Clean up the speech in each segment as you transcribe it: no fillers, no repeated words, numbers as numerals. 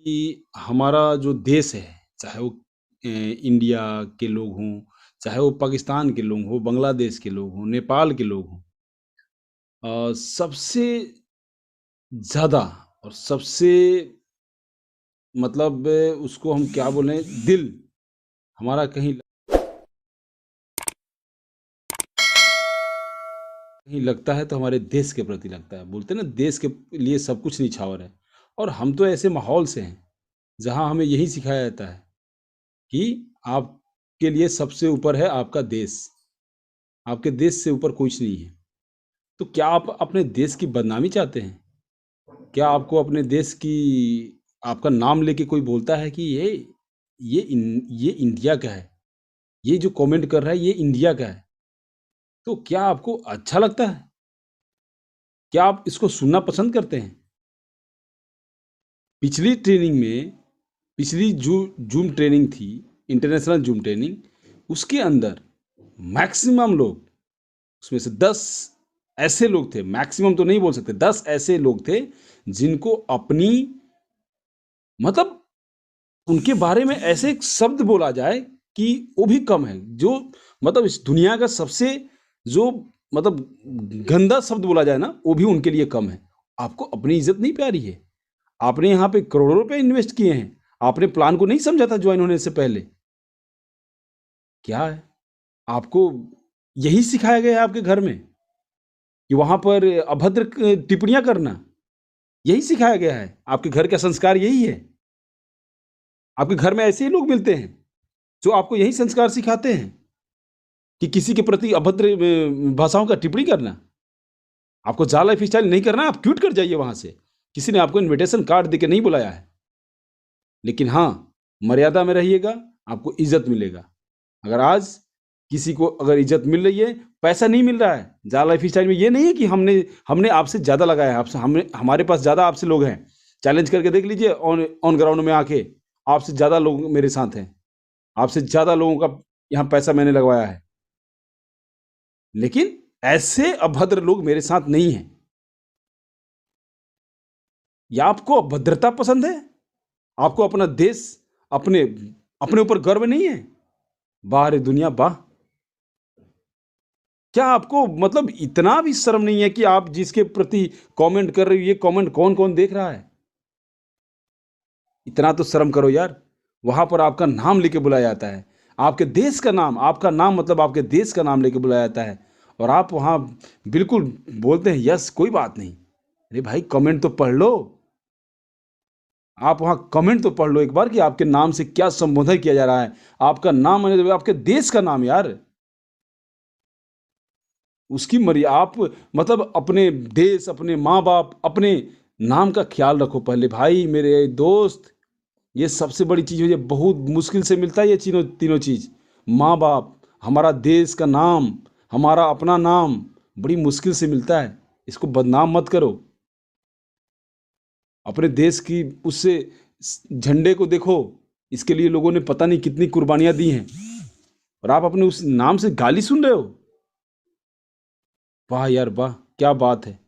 कि हमारा जो देश है, चाहे वो इंडिया के लोग हों, चाहे वो पाकिस्तान के लोग हों, बांग्लादेश के लोग हों, नेपाल के लोग हों, सबसे ज़्यादा और सबसे मतलब उसको हम क्या बोलें, दिल हमारा कहीं कहीं लगता है तो हमारे देश के प्रति लगता है। बोलते हैं ना, देश के लिए सब कुछ निछावर है। और हम तो ऐसे माहौल से हैं, जहाँ हमें यही सिखाया जाता है कि आपके लिए सबसे ऊपर है आपका देश। आपके देश से ऊपर कुछ नहीं है। तो क्या आप अपने देश की बदनामी चाहते हैं? क्या आपको अपने देश की आपका नाम लेके कोई बोलता है कि ये इंडिया का है, ये जो कमेंट कर रहा है ये इंडिया का है, तो क्या आपको अच्छा लगता है? क्या आप इसको सुनना पसंद करते हैं? पिछली ट्रेनिंग में पिछली जो जूम ट्रेनिंग थी, इंटरनेशनल जूम ट्रेनिंग, उसके अंदर मैक्सिमम लोग, उसमें से 10 ऐसे लोग थे, मैक्सिमम तो नहीं बोल सकते, 10 ऐसे लोग थे जिनको अपनी मतलब उनके बारे में ऐसे एक शब्द बोला जाए कि वो भी कम है। जो मतलब इस दुनिया का सबसे जो मतलब गंदा शब्द बोला जाए ना, वो भी उनके लिए कम है। आपको अपनी इज्जत नहीं प्यारी है? आपने यहाँ पे करोड़ों रुपए इन्वेस्ट किए हैं, आपने प्लान को नहीं समझा था ज्वाइन होने से पहले? क्या है, आपको यही सिखाया गया है आपके घर में कि वहां पर अभद्र टिप्पणियां करना, यही सिखाया गया है? आपके घर का संस्कार यही है? आपके घर में ऐसे ही लोग मिलते हैं जो आपको यही संस्कार सिखाते हैं कि किसी के प्रति अभद्र भाषाओं का टिप्पणी करना? आपको जा लाइफ स्टाइल नहीं करना, आप क्यूट कर जाइए वहां से। किसी ने आपको इनविटेशन कार्ड देके नहीं बुलाया है। लेकिन हाँ, मर्यादा में रहिएगा, आपको इज्जत मिलेगा। अगर आज किसी को अगर इज्जत मिल रही है, पैसा नहीं मिल रहा है, जा लाइफ स्टाइल में ये नहीं है कि हमने हमने आपसे ज्यादा लगाया है, आपसे हमने हमारे पास ज्यादा आपसे लोग हैं। चैलेंज करके देख लीजिए, ऑन ऑन ग्राउंड में आके आपसे ज्यादा लोग मेरे साथ हैं, आपसे ज्यादा लोगों का यहाँ पैसा मैंने लगवाया है। लेकिन ऐसे अभद्र लोग मेरे साथ नहीं हैं। या आपको अभद्रता पसंद है? आपको अपना देश, अपने अपने ऊपर गर्व नहीं है? वाह रे दुनिया वाह! क्या आपको मतलब इतना भी शर्म नहीं है कि आप जिसके प्रति कमेंट कर रहे हो, ये कमेंट कौन-कौन देख रहा है? इतना तो शर्म करो यार। वहाँ पर आपका नाम लेके बुलाया जाता है। आपके देश का नाम, आपका नाम मतलब आपके देश का नाम लेके बुलाया जाता है और आप वहाँ बिल्कुल बोलते हैं यस कोई बात नहीं। अरे भाई, कमेंट तो पढ़ लो। आप वहाँ कमेंट तो पढ़ लो एक बार कि आपके नाम से क्या संबोधन किया जा रहा है। आपका नाम मतलब आपके देश का नाम यार। उसकी आप मतलब अपने देश, अपने माँ-बाप, अपने नाम का ख़्याल रखो पहले भाई मेरे दोस्त। ये सबसे बड़ी चीज़ है, ये बहुत मुश्किल से मिलता है ये तीनों तीनों चीज़। माँ-बाप, हमारा देश का नाम, हमारा अपना नाम, बड़ी मुश्किल से मिलता है। इसको बदनाम मत करो। अपने देश की उससे झंडे को देखो, इसके लिए लोगों ने पता नहीं कितनी कुर्बानियाँ दी हैं और आप अपने उस नाम से गाली सुन रहे हो? वाह यार वाह! क्या बात है।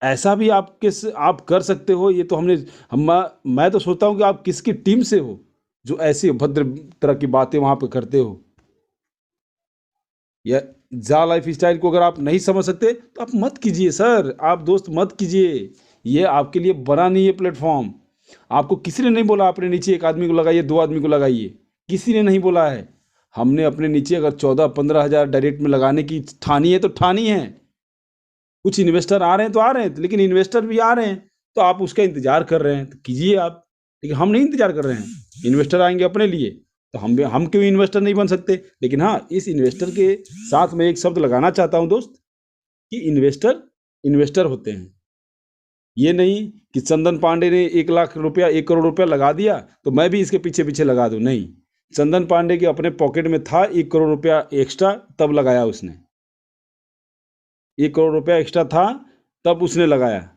ऐसा भी आप कर सकते हो, ये तो हमने हम मैं तो सोचता हूँ कि आप किसकी टीम से हो जो ऐसी अभद्र तरह की बातें वहां पे करते हो। या जा लाइफ स्टाइल को अगर आप नहीं समझ सकते तो आप मत कीजिए सर, आप दोस्त मत कीजिए। ये आपके लिए बना नहीं है प्लेटफॉर्म। आपको किसी ने नहीं बोला अपने नीचे एक आदमी को लगाइए, दो आदमी को लगाइए, किसी ने नहीं बोला है। हमने अपने नीचे अगर 14-15 हज़ार डायरेक्ट में लगाने की ठानी है तो ठानी है। कुछ इन्वेस्टर आ रहे हैं तो आ रहे हैं, लेकिन इन्वेस्टर भी आ रहे हैं तो आप उसका इंतजार कर रहे हैं तो कीजिए आप। लेकिन हम नहीं इंतजार कर रहे हैं, इन्वेस्टर आएंगे अपने लिए तो हम क्यों इन्वेस्टर नहीं बन सकते? लेकिन हाँ, इस इन्वेस्टर के साथ मैं एक शब्द लगाना चाहता हूँ दोस्त, कि इन्वेस्टर इन्वेस्टर होते हैं। ये नहीं कि चंदन पांडे ने 1 लाख रुपया 1 करोड़ रुपया लगा दिया तो मैं भी इसके पीछे पीछे लगा दूं, नहीं। चंदन पांडे के अपने पॉकेट में था 1 करोड़ रुपया एक्स्ट्रा, तब लगाया उसने। 1 करोड़ रुपया एक्स्ट्रा था, तब उसने लगाया।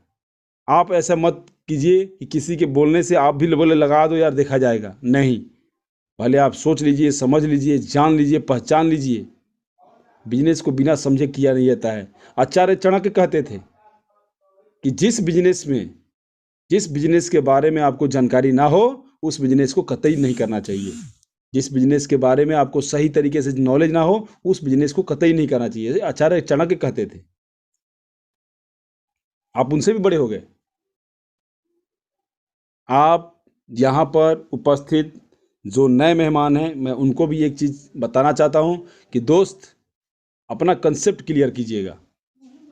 आप ऐसा मत कीजिए कि किसी के बोलने से आप भी बोले लगा दो यार देखा जाएगा, नहीं। पहले आप सोच लीजिए, समझ लीजिए, जान लीजिए, पहचान लीजिए। बिजनेस को बिना समझे किया नहीं जाता है। आचार्य चाणक्य कहते थे कि जिस बिजनेस में जिस बिजनेस के बारे में आपको जानकारी ना हो उस बिजनेस को कतई नहीं करना चाहिए। जिस बिजनेस के बारे में आपको सही तरीके से नॉलेज ना हो उस बिजनेस को कतई नहीं करना चाहिए। आचार्य चाणक्य कहते थे। आप उनसे भी बड़े हो गए। आप यहाँ पर उपस्थित जो नए मेहमान हैं मैं उनको भी एक चीज़ बताना चाहता हूँ कि दोस्त अपना कंसेप्ट क्लियर कीजिएगा।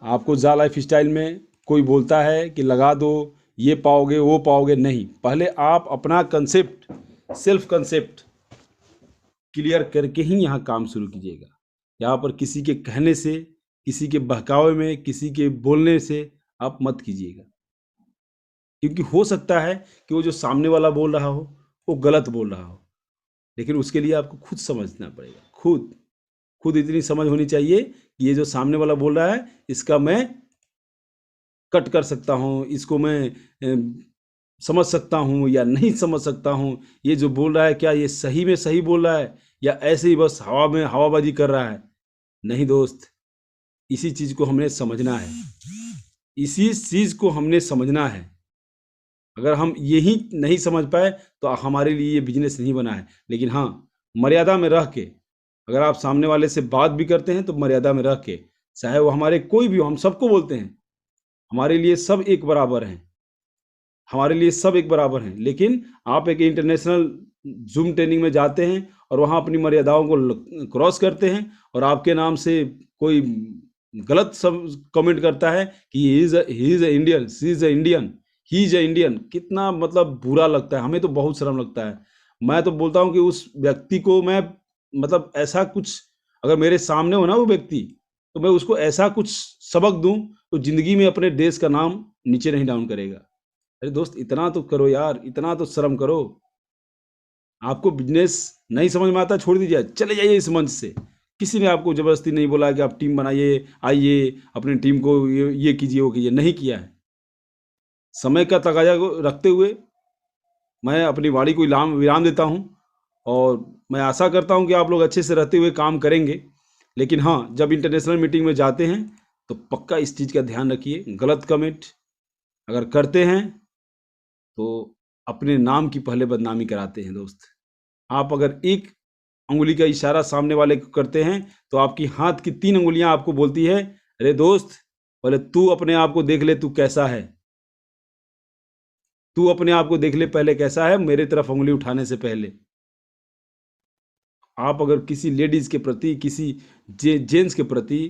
आपको जा लाइफ स्टाइल में कोई बोलता है कि लगा दो, ये पाओगे वो पाओगे, नहीं। पहले आप अपना कंसेप्ट, सेल्फ कंसेप्ट क्लियर करके ही यहाँ काम शुरू कीजिएगा। यहाँ पर किसी के कहने से, किसी के बहकावे में, किसी के बोलने से आप मत कीजिएगा। क्योंकि हो सकता है कि वो जो सामने वाला बोल रहा हो वो गलत बोल रहा हो, लेकिन उसके लिए आपको खुद समझना पड़ेगा। खुद इतनी समझ होनी चाहिए कि ये जो सामने वाला बोल रहा है इसका मैं कट कर सकता हूँ, इसको मैं समझ सकता हूँ या नहीं समझ सकता हूँ। ये जो बोल रहा है क्या ये सही में सही बोल रहा है या ऐसे ही बस हवा में हवाबाजी कर रहा है। नहीं दोस्त, इसी चीज़ को हमने समझना है, इसी चीज़ को हमने समझना है। अगर हम यही नहीं समझ पाए तो हमारे लिए ये बिजनेस नहीं बना है। लेकिन हाँ, मर्यादा में रह के अगर आप सामने वाले से बात भी करते हैं तो मर्यादा में रह के, चाहे वो हमारे कोई भी हो, हम सबको बोलते हैं हमारे लिए सब एक बराबर हैं, हमारे लिए सब एक बराबर हैं। लेकिन आप एक इंटरनेशनल जूम ट्रेनिंग में जाते हैं और वहाँ अपनी मर्यादाओं को क्रॉस करते हैं और आपके नाम से कोई गलत सब कमेंट करता है कि he is a Indian, she is a Indian, he is a Indian. कितना मतलब बुरा लगता है, हमें तो बहुत शर्म लगता है। मैं तो बोलता हूँ कि उस व्यक्ति को मैं मतलब ऐसा कुछ, अगर मेरे सामने हो ना वो व्यक्ति, तो मैं उसको ऐसा कुछ सबक दूँ तो ज़िंदगी में अपने देश का नाम नीचे नहीं डाउन करेगा। अरे दोस्त, इतना तो करो यार, इतना तो शर्म करो। आपको बिजनेस नहीं समझ में आता, छोड़ दीजिए, चले जाइए इस मंच से। किसी ने आपको जबरदस्ती नहीं बोला कि आप टीम बनाइए, आइए अपनी टीम को ये कीजिए वो कीजिए, नहीं किया है। समय का तकाजा को रखते हुए मैं अपनी वाणी को विराम देता हूँ और मैं आशा करता हूँ कि आप लोग अच्छे से रहते हुए काम करेंगे। लेकिन हाँ, जब इंटरनेशनल मीटिंग में जाते हैं तो पक्का इस चीज़ का ध्यान रखिए, गलत कमेंट अगर करते हैं तो अपने नाम की पहले बदनामी कराते हैं दोस्त। आप अगर एक अंगुली का इशारा सामने वाले को करते हैं तो आपकी हाथ की 3 अंगुलियां आपको बोलती है, अरे दोस्त, पहले तू अपने आप को देख ले, तू कैसा है। तू अपने आप को देख ले पहले कैसा है, मेरे तरफ अंगुली उठाने से पहले। आप अगर किसी लेडीज के प्रति, किसी जेंट्स के प्रति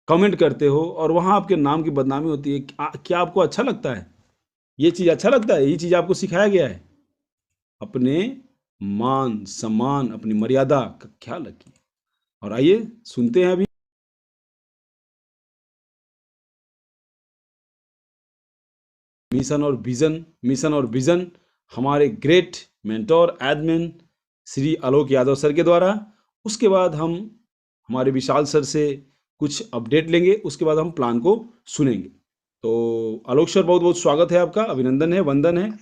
कमेंट करते हो और वहां आपके नाम की बदनामी होती है, क्या आपको अच्छा लगता है? ये चीज अच्छा लगता है? ये चीज आपको सिखाया गया है? अपने मान सम्मान, अपनी मर्यादा का ख्याल रखिए। और आइए सुनते हैं अभी मिशन और विजन हमारे great mentor admin Shri Alok Yadav sir के द्वारा। उसके बाद हम हमारे विशाल सर से कुछ अपडेट लेंगे, उसके बाद हम प्लान को सुनेंगे। तो आलोक सर, बहुत बहुत स्वागत है आपका, अभिनंदन है, वंदन है।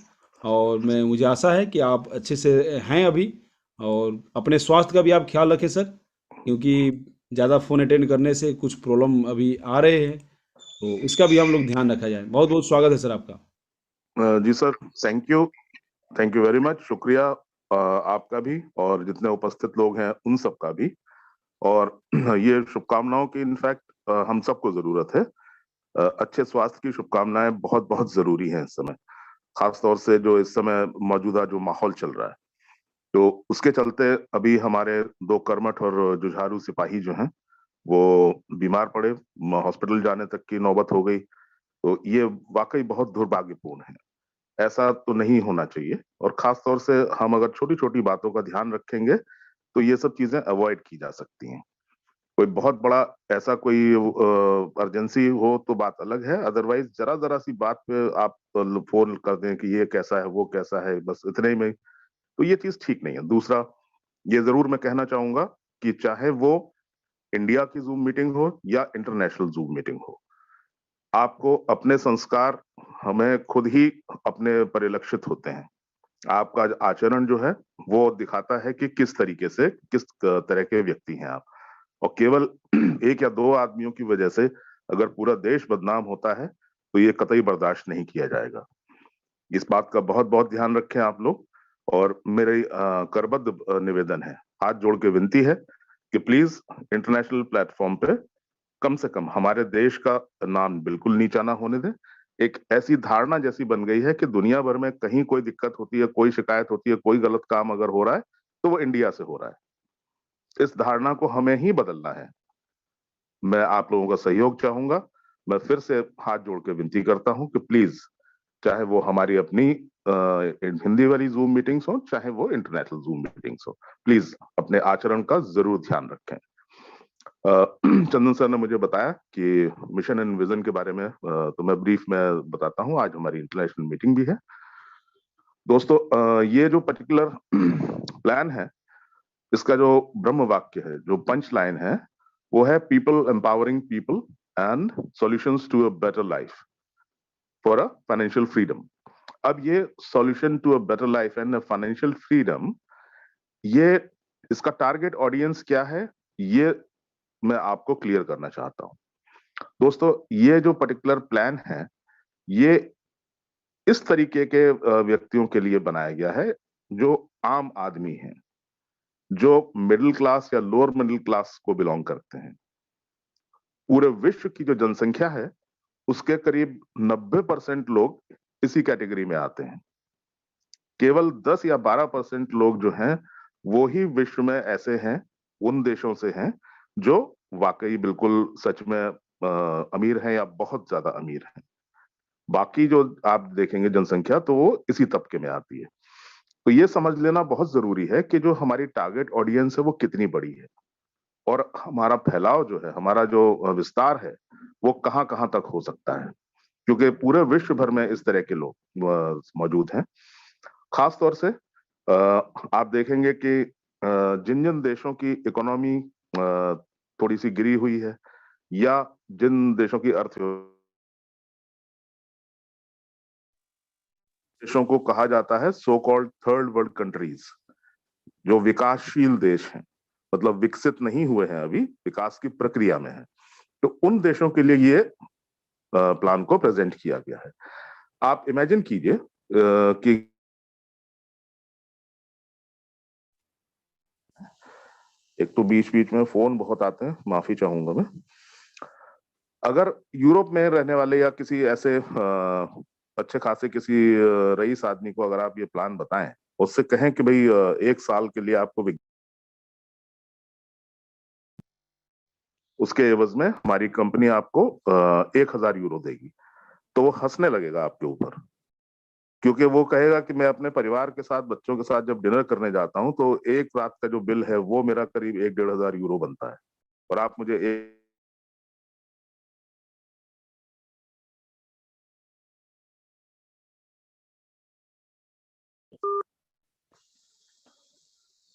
और मुझे आशा है कि आप अच्छे से हैं अभी, और अपने स्वास्थ्य का भी आप ख्याल रखें सर, क्योंकि ज़्यादा फ़ोन अटेंड करने से कुछ प्रॉब्लम अभी आ रहे हैं, तो इसका भी हम लोग ध्यान रखा जाए। बहुत बहुत स्वागत है सर आपका। जी sir, thank you very much. शुक्रिया आपका भी और जितने उपस्थित लोग हैं उन सब का भी। और ये शुभकामनाओं की इनफैक्ट हम सबको जरूरत है। अच्छे स्वास्थ्य की शुभकामनाएं बहुत बहुत जरूरी हैं इस समय, खास तौर से जो इस समय मौजूदा जो माहौल चल रहा है। तो उसके चलते अभी हमारे 2 कर्मठ और जुझारू सिपाही जो हैं वो बीमार पड़े, हॉस्पिटल जाने तक की नौबत हो गई। तो ये वाकई बहुत दुर्भाग्यपूर्ण है, ऐसा तो नहीं होना चाहिए। और खास तौर से हम अगर छोटी छोटी बातों का ध्यान रखेंगे तो ये सब चीजें अवॉइड की जा सकती हैं। कोई बहुत बड़ा ऐसा कोई अर्जेंसी हो तो बात अलग है, अदरवाइज जरा जरा सी बात पे आप फोन कर दें कि ये कैसा है वो कैसा है, बस इतने ही में, तो ये चीज ठीक नहीं है। दूसरा, ये जरूर मैं कहना चाहूंगा कि चाहे वो इंडिया की जूम मीटिंग हो या इंटरनेशनल जूम मीटिंग हो, आपको अपने संस्कार हमें खुद ही अपने परिलक्षित होते हैं। आपका आचरण जो है वो दिखाता है कि किस तरीके से, किस तरह के व्यक्ति हैं आप। और केवल 1 या 2 आदमियों की वजह से अगर पूरा देश बदनाम होता है तो ये कतई बर्दाश्त नहीं किया जाएगा। इस बात का बहुत बहुत ध्यान रखें आप लोग। और मेरी करबद्ध निवेदन है, हाथ जोड़ के विनती है कि प्लीज इंटरनेशनल प्लेटफॉर्म पे कम से कम हमारे देश का नाम बिल्कुल नीचा ना होने दें। एक ऐसी धारणा जैसी बन गई है कि दुनिया भर में कहीं कोई दिक्कत होती है, कोई शिकायत होती है, कोई गलत काम अगर हो रहा है तो वो इंडिया से हो रहा है। इस धारणा को हमें ही बदलना है। मैं आप लोगों का सहयोग चाहूंगा। मैं फिर से हाथ जोड़ के विनती करता हूं कि प्लीज, चाहे वो हमारी अपनी हिंदी वाली जूम मीटिंग्स हो, चाहे वो इंटरनेशनल जूम मीटिंग्स हो, प्लीज अपने आचरण का जरूर ध्यान रखें। चंदन सर ने मुझे बताया कि मिशन एंड विजन के बारे में, तो मैं ब्रीफ में बताता हूं। आज हमारी इंटरनेशनल मीटिंग भी है दोस्तों। ये जो पर्टिकुलर प्लान है, इसका जो ब्रह्म वाक्य है, जो पंच लाइन है, वो है people empowering people and solutions to a better life for a financial freedom. अब ये solution to a better life and financial freedom, ये इसका टारगेट ऑडियंस क्या है, ये मैं आपको क्लियर करना चाहता हूं दोस्तों। ये जो पर्टिकुलर प्लान है, ये इस तरीके के व्यक्तियों के लिए बनाया गया है जो आम आदमी हैं, जो मिडिल क्लास या लोअर मिडिल क्लास को बिलोंग करते हैं। पूरे विश्व की जो जनसंख्या है, उसके करीब 90% लोग इसी कैटेगरी में आते हैं। केवल 10 या 12% लोग जो हैं, वो ही विश्व में ऐसे हैं, उन देशों से हैं जो वाकई बिल्कुल सच में अमीर हैं या बहुत ज्यादा अमीर हैं। बाकी जो आप देखेंगे जनसंख्या, तो वो इसी तबके में आती है। तो ये समझ लेना बहुत जरूरी है कि जो हमारी टारगेट ऑडियंस है वो कितनी बड़ी है, और हमारा फैलाव जो है, हमारा जो विस्तार है, वो कहाँ कहाँ तक हो सकता है, क्योंकि पूरे विश्व भर में इस तरह के लोग मौजूद हैं। खास तौर से आप देखेंगे कि जिन जिन देशों की इकोनॉमी थोड़ी सी गिरी हुई है, या जिन देशों की अर्थव्यवस्था, देशों को कहा जाता है so called third world countries, जो विकासशील देश हैं, मतलब विकसित नहीं हुए हैं, अभी विकास की प्रक्रिया में है। तो उन देशों के लिए ये प्लान को प्रेजेंट किया गया है। आप इमेजिन कीजिए कि एक तो बीच बीच में फोन बहुत आते हैं, माफी चाहूंगा मैं। अगर यूरोप में रहने वाले या किसी ऐसे अच्छे खासे किसी रईस आदमी को अगर आप ये प्लान बताएं, उससे कहें कि भाई 1 साल के लिए आपको उसके एवज में हमारी कंपनी आपको 1,000 यूरो देगी, तो वो हंसने लगेगा आपके ऊपर। क्योंकि वो कहेगा कि मैं अपने परिवार के साथ, बच्चों के साथ जब डिनर करने जाता हूं, तो एक रात का जो बिल है वो मेरा करीब 1-1,500 यूरो बनता है, और आप मुझे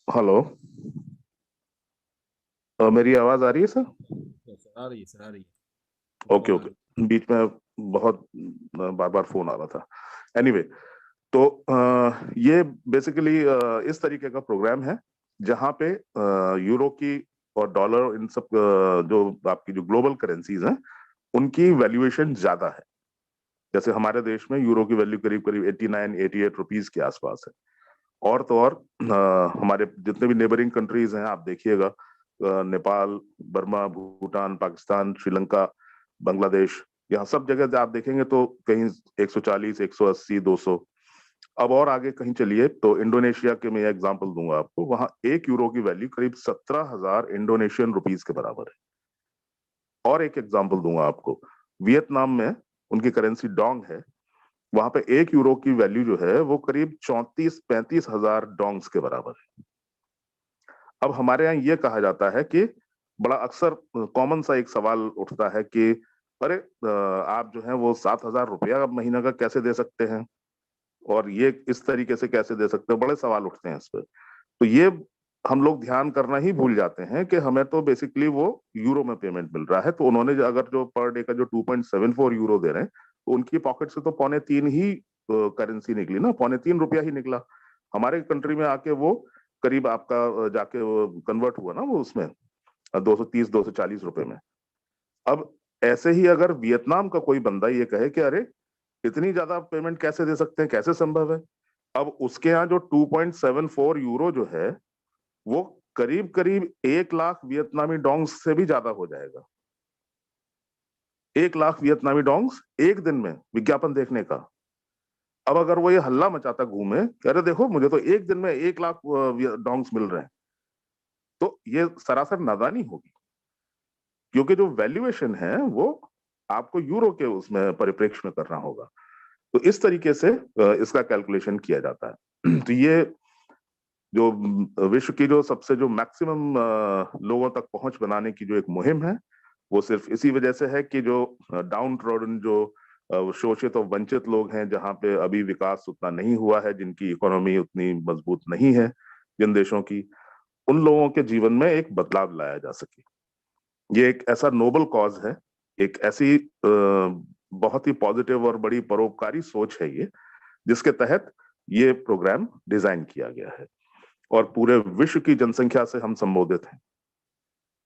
हेलो, मेरी आवाज आ रही है सर? सर आ रही है, सर आ रही है। ओके ओके, बीच में बहुत बार बार फोन आ रहा था। एनीवे, तो ये बेसिकली इस तरीके का प्रोग्राम है जहां पे यूरो की और डॉलर, इन सब जो आपकी जो ग्लोबल करेंसीज हैं, उनकी वैल्यूएशन ज्यादा है। जैसे हमारे देश में यूरो की वैल्यू करीब करीब 89-88 रुपीज के आसपास है। और तो और हमारे जितने भी नेबरिंग कंट्रीज हैं, आप देखिएगा, नेपाल, बर्मा, भूटान, पाकिस्तान, श्रीलंका, बांग्लादेश, यहाँ सब जगह आप देखेंगे तो कहीं 140, 180, 200। अब और आगे कहीं चलिए तो इंडोनेशिया के मैं एग्जांपल दूंगा आपको, वहां 1 यूरो की वैल्यू करीब 17,000 इंडोनेशियन रुपीज के बराबर है। और एक एग्जांपल दूंगा आपको, वियतनाम में उनकी करेंसी डोंग है, वहां पे 1 यूरो की वैल्यू जो है वो करीब 34-35 हजार डोंग्स के बराबर है। अब हमारे यहाँ ये कहा जाता है कि बड़ा अक्सर कॉमन सा एक सवाल उठता है कि अरे आप जो है वो 7,000 रुपया महीना का कैसे दे सकते हैं, और ये इस तरीके से कैसे दे सकते हैं, बड़े सवाल उठते हैं इस पर। तो ये हम लोग ध्यान करना ही भूल जाते हैं कि हमें तो बेसिकली वो यूरो में पेमेंट मिल रहा है। तो उन्होंने अगर जो पर डे का जो 2.74 यूरो दे रहे हैं, तो उनकी पॉकेट से तो 2.75 ही करेंसी निकली ना, 2.75 रुपया ही निकला। हमारे कंट्री में आके वो करीब आपका जाके कन्वर्ट हुआ ना वो उसमें 230-240 रुपए में। अब ऐसे ही अगर वियतनाम का कोई बंदा ये कहे कि अरे इतनी ज्यादा पेमेंट कैसे दे सकते हैं, कैसे संभव है, अब उसके यहाँ जो 2.74 यूरो जो है वो करीब करीब 1 लाख वियतनामी डोंग्स से भी ज्यादा हो जाएगा। 1 लाख वियतनामी डोंग्स एक दिन में विज्ञापन देखने का। अब अगर वो ये हल्ला मचाता घूमे कि अरे देखो मुझे तो एक दिन में 1 लाख डोंग्स मिल रहे हैं, तो ये सरासर नादानी होगी, क्योंकि जो वैल्यूएशन है वो आपको यूरो के उसमें परिप्रेक्ष्य में करना होगा। तो इस तरीके से इसका कैलकुलेशन किया जाता है। तो ये जो विश्व की जो सबसे जो मैक्सिमम लोगों तक पहुंच बनाने की जो एक मुहिम है, वो सिर्फ इसी वजह से है कि जो डाउन ट्रोडन, जो शोषित और वंचित लोग हैं, जहां पे अभी विकास उतना नहीं हुआ है, जिनकी इकोनॉमी उतनी मजबूत नहीं है जिन देशों की, उन लोगों के जीवन में एक बदलाव लाया जा सके। ये एक ऐसा नोबल कॉज है, एक ऐसी बहुत ही पॉजिटिव और बड़ी परोपकारी सोच है ये, जिसके तहत ये प्रोग्राम डिजाइन किया गया है और पूरे विश्व की जनसंख्या से हम संबोधित हैं।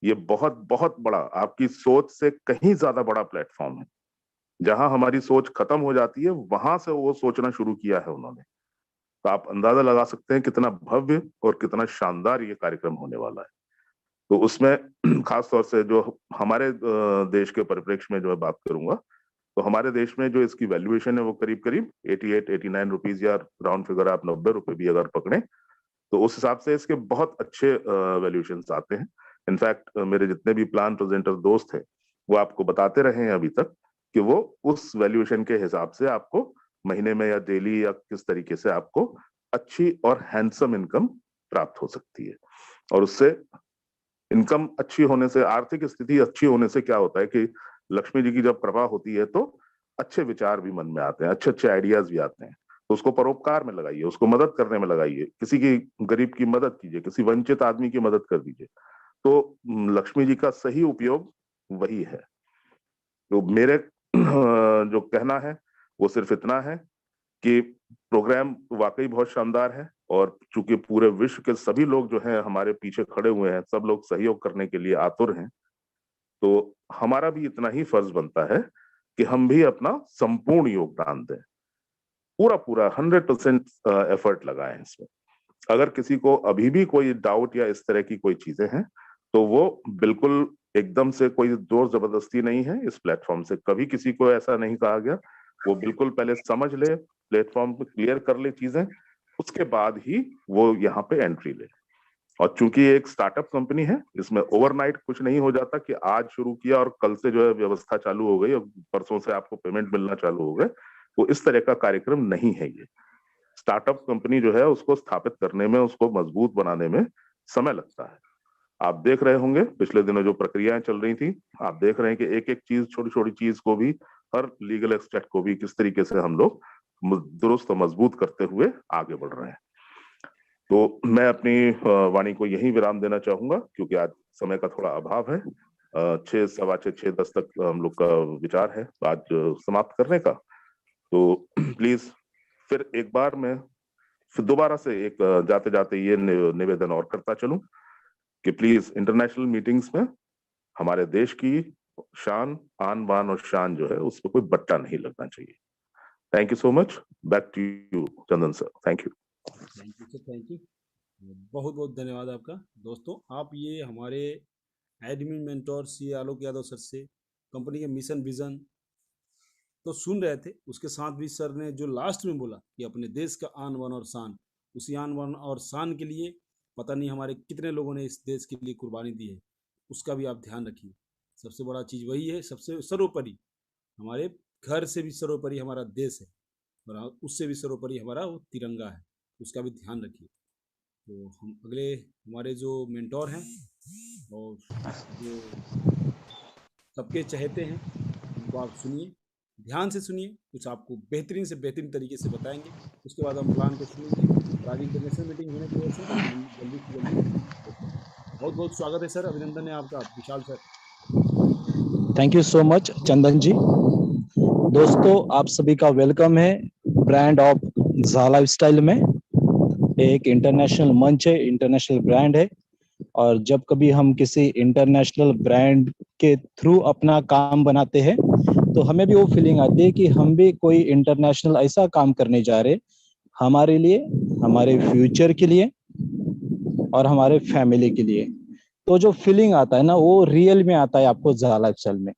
ये बहुत बहुत बड़ा, आपकी सोच से कहीं ज्यादा बड़ा प्लेटफॉर्म है। जहां हमारी सोच खत्म हो जाती है, वहां से वो सोचना शुरू किया है उन्होंने। तो आप अंदाजा लगा सकते हैं कितना भव्य और कितना शानदार ये कार्यक्रम होने वाला है। तो उसमें खास तौर से जो हमारे देश के परिप्रेक्ष्य में जो मैं बात करूंगा, तो हमारे देश में जो इसकी वैल्यूएशन है वो करीब करीब 88-89 रुपीज, या राउंड फिगर आप 90 रुपए भी अगर पकड़े, तो उस हिसाब से इसके बहुत अच्छे वैल्यूएशन आते हैं। इनफैक्ट मेरे जितने भी प्लान प्रेजेंटर दोस्त हैं, वो आपको बताते रहे हैं अभी तक कि वो उस वैल्यूएशन के हिसाब से आपको महीने में या डेली या किस तरीके से आपको अच्छी और हैंडसम इनकम प्राप्त हो सकती है। और उससे इनकम अच्छी होने से, आर्थिक स्थिति अच्छी होने से क्या होता है कि लक्ष्मी जी की जब कृपा होती है तो अच्छे विचार भी मन में आते हैं, अच्छे अच्छे आइडियाज भी आते हैं। तो उसको परोपकार में लगाइए, उसको मदद करने में लगाइए, किसी की गरीब की मदद कीजिए, किसी वंचित आदमी की मदद कर दीजिए। तो लक्ष्मी जी का सही उपयोग वही है। तो मेरे जो कहना है वो सिर्फ इतना है कि प्रोग्राम वाकई बहुत शानदार है, और चूंकि पूरे विश्व के सभी लोग जो हैं हमारे पीछे खड़े हुए हैं, सब लोग सहयोग करने के लिए आतुर हैं, तो हमारा भी इतना ही फर्ज बनता है कि हम भी अपना संपूर्ण योगदान दें, पूरा पूरा 100% एफर्ट लगाएं इसमें। अगर किसी को अभी भी कोई डाउट या इस तरह की कोई चीजें हैं, तो वो बिल्कुल एकदम से कोई जोर जबरदस्ती नहीं है। इस प्लेटफॉर्म से कभी किसी को ऐसा नहीं कहा गया। वो बिल्कुल पहले समझ ले, प्लेटफॉर्म पे क्लियर कर ले चीजें, उसके बाद ही वो यहाँ पे एंट्री ले। और चूंकि ये एक स्टार्टअप कंपनी है, इसमें ओवरनाइट कुछ नहीं हो जाता कि आज शुरू किया और कल से जो है व्यवस्था चालू हो गई और परसों से आपको पेमेंट मिलना चालू हो गए। तो इस तरह का कार्यक्रम नहीं है ये। स्टार्टअप कंपनी जो है उसको स्थापित करने में, उसको मजबूत बनाने में समय लगता है। आप देख रहे होंगे पिछले दिनों जो प्रक्रियाएं चल रही थी, आप देख रहे हैं कि एक एक चीज, छोटी छोटी चीज को भी, हर लीगल एक्सपेक्ट को भी किस तरीके से हम लोग दुरुस्त और मजबूत करते हुए आगे बढ़ रहे हैं। तो मैं अपनी वाणी को यहीं विराम देना चाहूंगा, क्योंकि आज समय का थोड़ा अभाव है। 6, 6:15, 6:10 तक हम लोग का विचार है आज समाप्त करने का। तो प्लीज फिर एक बार मैं फिर दोबारा से एक जाते जाते ये निवेदन और करता चलूं कि प्लीज इंटरनेशनल मीटिंग्स में हमारे देश की शान, आन बान और शान जो है उस पर कोई बट्टा नहीं लगना चाहिए। Thank you so much. Back to you Chandan sir. Thank you. Thank you sir, thank you, बहुत बहुत धन्यवाद आपका। दोस्तों, आप ये हमारे admin mentor C Alok Yadav sir से कंपनी के मिशन विजन तो सुन रहे थे, उसके साथ भी सर ने जो लास्ट में बोला कि अपने देश का आन बान और शान, उसी आन बान और शान के लिए पता नहीं हमारे कितने लोगों ने इस देश के लिए कुर्बानी दी है, उसका भी आप ध्यान रखिए। सबसे बड़ा चीज़ वही है, सबसे सर्वोपरि हमारे घर से भी सर्वोपरि हमारा देश है, और उससे भी सर्वोपरि हमारा वो तिरंगा है, उसका भी ध्यान रखिए। तो हम अगले हमारे जो मेंटोर हैं और जो सबके चहेते हैं, उनको आप सुनिए, ध्यान से सुनिए, कुछ आपको बेहतरीन से बेहतरीन तरीके से बताएंगे। उसके बाद हम प्लान को सुनेंगे और आज इंटरनेशनल मीटिंग होने की वजह से हम जल्दी से जल्दी बहुत बहुत स्वागत है सर, अभिनंदन है आपका Vishal sir. Thank you so much Chandan ji. दोस्तों, आप सभी का वेलकम है ब्रांड ऑफ झा लाइफस्टाइल में। एक इंटरनेशनल मंच है, इंटरनेशनल ब्रांड है, और जब कभी हम किसी इंटरनेशनल ब्रांड के थ्रू अपना काम बनाते हैं, तो हमें भी वो फीलिंग आती है कि हम भी कोई इंटरनेशनल ऐसा काम करने जा रहे, हमारे लिए, हमारे फ्यूचर के लिए और हमारे फैमिली के लिए। तो जो फीलिंग आता है ना, वो रियल में आता है आपको ज़ा लाइफस्टाइल में।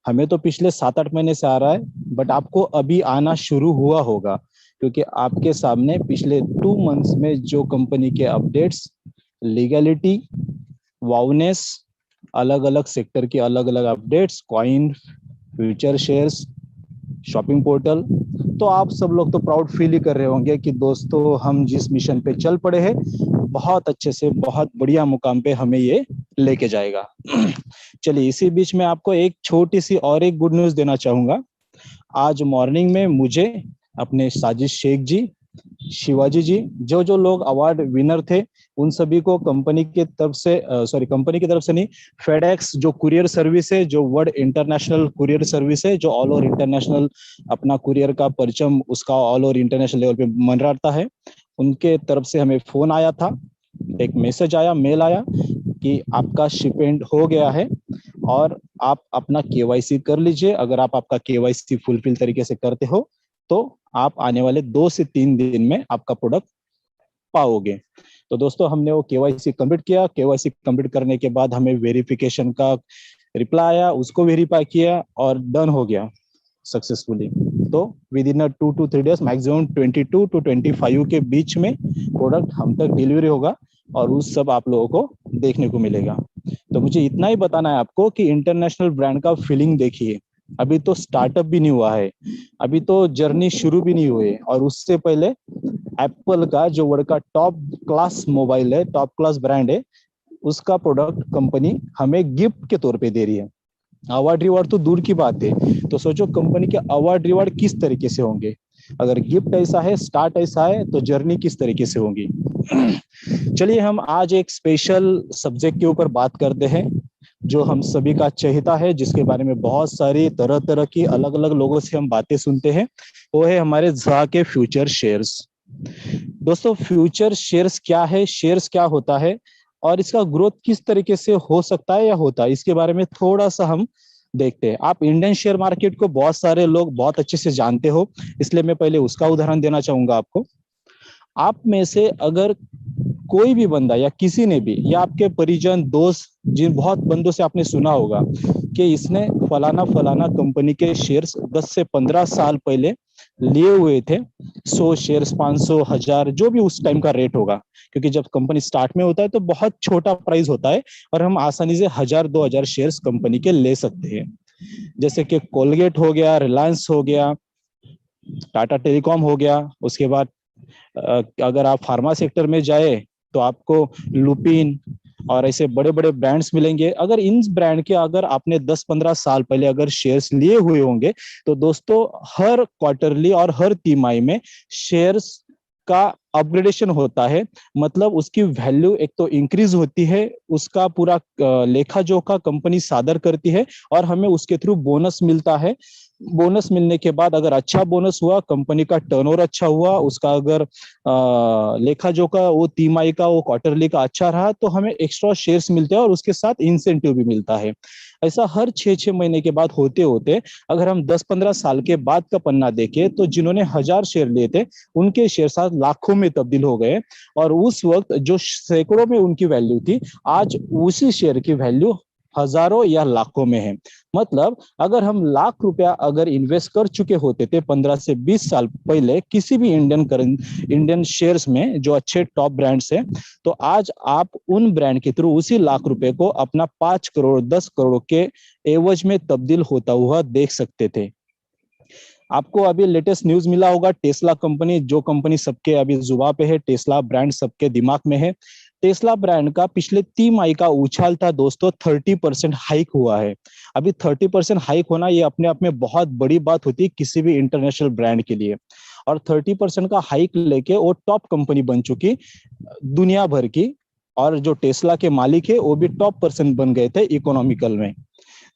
हमें तो पिछले 7-8 महीने से आ रहा है, बट आपको अभी आना शुरू हुआ होगा, क्योंकि आपके सामने पिछले 2 मंथ्स में जो कंपनी के अपडेट्स, लीगलिटी, वाउनेस, अलग अलग सेक्टर की अलग अलग updates, coin, future shares, shopping portal, तो आप सब लोग तो प्राउड फील ही कर रहे होंगे कि दोस्तों हम जिस मिशन पे चल पड़े हैं, बहुत अच्छे से बहुत बढ़िया मुकाम पे हमें ये लेके जाएगा। चलिए, इसी बीच में आपको एक छोटी सी और एक गुड न्यूज देना चाहूंगा। आज मॉर्निंग में मुझे अपने साजिद शेख जी, शिवाजी जी, जो जो लोग अवार्ड विनर थे, उन सभी को कंपनी की तरफ से, कंपनी की तरफ से नहीं, फेडेक्स जो कुरियर सर्विस है, जो वर्ल्ड इंटरनेशनल कुरियर सर्विस है, जो ऑल ओवर इंटरनेशनल अपना कुरियर का परचम उसका ऑल ओवर इंटरनेशनल लेवल पे मंडराता है, उनके तरफ से हमें फोन आया था, एक मैसेज आया, मेल आया कि आपका शिपमेंट हो गया है और आप अपना केवाईसी कर लीजिए। अगर आप आपका केवाईसी फुलफिल तरीके से करते हो तो आप आने वाले 2 से 3 दिन में आपका प्रोडक्ट पाओगे। तो दोस्तों, हमने वो केवाईसी कंप्लीट किया। केवाईसी कंप्लीट करने के बाद हमें वेरिफिकेशन का रिप्लाई आया, उसको वेरीफाई किया और डन हो गया सक्सेसफुली। तो with in 2 to 3 days, maximum 22 to 25 के बीच में प्रोडक्ट हम तक डिलीवरी होगा और उस सब आप लोगों को देखने को मिलेगा। तो मुझे इतना ही बताना है आपको कि इंटरनेशनल ब्रांड का फीलिंग देखिए, अभी तो स्टार्टअप भी नहीं हुआ है, अभी तो जर्नी शुरू भी नहीं हुई, और उससे पहले एप्पल का जो वर्ल्ड का टॉप क्लास मोबाइल है, टॉप क्लास ब्रांड है, उसका प्रोडक्ट कंपनी हमें गिफ्ट के तौर पे दे रही है। अवार्ड रिवार्ड तो दूर की बात है, तो सोचो कंपनी के अवार्ड रिवार्ड किस तरीके से होंगे। अगर गिफ्ट ऐसा है, स्टार्ट ऐसा है, तो जर्नी किस तरीके से होगी। चलिए, हम आज एक स्पेशल सब्जेक्ट के ऊपर बात करते हैं जो हम सभी का चहेता है, जिसके बारे में बहुत सारी तरह तरह की अलग अलग लोगों से हम बातें सुनते हैं। वो है हमारे ज़ा के फ्यूचर शेयर्स। दोस्तों, फ्यूचर शेयर्स क्या है, शेयर्स क्या होता है और इसका ग्रोथ किस तरीके से हो सकता है या होता है, इसके बारे में थोड़ा सा हम देखते हैं। आप इंडियन शेयर मार्केट को बहुत सारे लोग बहुत अच्छे से जानते हो, इसलिए मैं पहले उसका उदाहरण देना चाहूंगा आपको। आप में से अगर कोई भी बंदा या किसी ने भी, या आपके परिजन, दोस्त, जिन बहुत बंदों से आपने सुना होगा कि इसने फलाना फलाना कंपनी के शेयर्स 10 से 15 साल पहले लिए हुए थे, 100 शेयर्स, 500, 1000, जो भी उस टाइम का रेट होगा, क्योंकि जब कंपनी स्टार्ट में होता है तो बहुत छोटा प्राइस होता है और हम आसानी से 1000-2000 शेयर्स कंपनी के ले सकते हैं। जैसे कि कोलगेट हो गया, रिलायंस हो गया, टाटा टेलीकॉम हो गया। उसके बाद अगर आप फार्मा सेक्टर में जाए तो आपको लुपिन और ऐसे बड़े बड़े ब्रांड्स मिलेंगे। अगर इन ब्रांड के अगर आपने 10-15 साल पहले अगर शेयर्स लिए हुए होंगे, तो दोस्तों हर क्वार्टरली और हर तिमाही में शेयर्स का अपग्रेडेशन होता है, मतलब उसकी वैल्यू एक तो इंक्रीज होती है, उसका पूरा लेखा जोखा कंपनी सादर करती है और हमें उसके थ्रू बोनस मिलता है। बोनस मिलने के बाद अगर अच्छा बोनस हुआ, कंपनी का टर्नओवर अच्छा हुआ, उसका अगर लेखा जोखा वो तिमाही का, वो क्वार्टरली का अच्छा रहा, तो हमें एक्स्ट्रा शेयर्स मिलते हैं और उसके साथ इंसेंटिव भी मिलता है। ऐसा हर 6-6 महीने के बाद होते होते अगर हम 10-15 साल के बाद का पन्ना देखें, तो जिन्होंने 1000 शेयर लिए थे, उनके शेयर साथ लाखों में तब्दील हो गए और उस वक्त जो सैकड़ों में उनकी वैल्यू थी, आज उसी शेयर की वैल्यू हजारों या लाखों में है। मतलब अगर हम लाख रुपया अगर इन्वेस्ट कर चुके होते थे 15 से 20 साल पहले किसी भी इंडियन शेयर्स में जो अच्छे टॉप ब्रांड्स हैं, तो आज आप उन ब्रांड के थ्रू उसी लाख रुपए को अपना 5 करोड़ 10 करोड़ के एवज में तब्दील होता हुआ देख सकते थे। आपको अभी लेटेस्ट न्यूज मिला होगा, टेस्ला कंपनी, जो कंपनी सबके अभी जुबान पे है, टेस्ला ब्रांड सबके दिमाग में है। टेस्ला ब्रांड का पिछले तिमाही का उछाल था दोस्तों, 30% हाइक हुआ है। अभी 30% हाइक होना ये अपने आप में बहुत बड़ी बात होती है किसी भी इंटरनेशनल ब्रांड के लिए, और 30% का हाइक लेके वो टॉप कंपनी बन चुकी दुनिया भर की, और जो टेस्ला के मालिक है वो भी टॉप पर्सन बन गए थे इकोनॉमिकल में।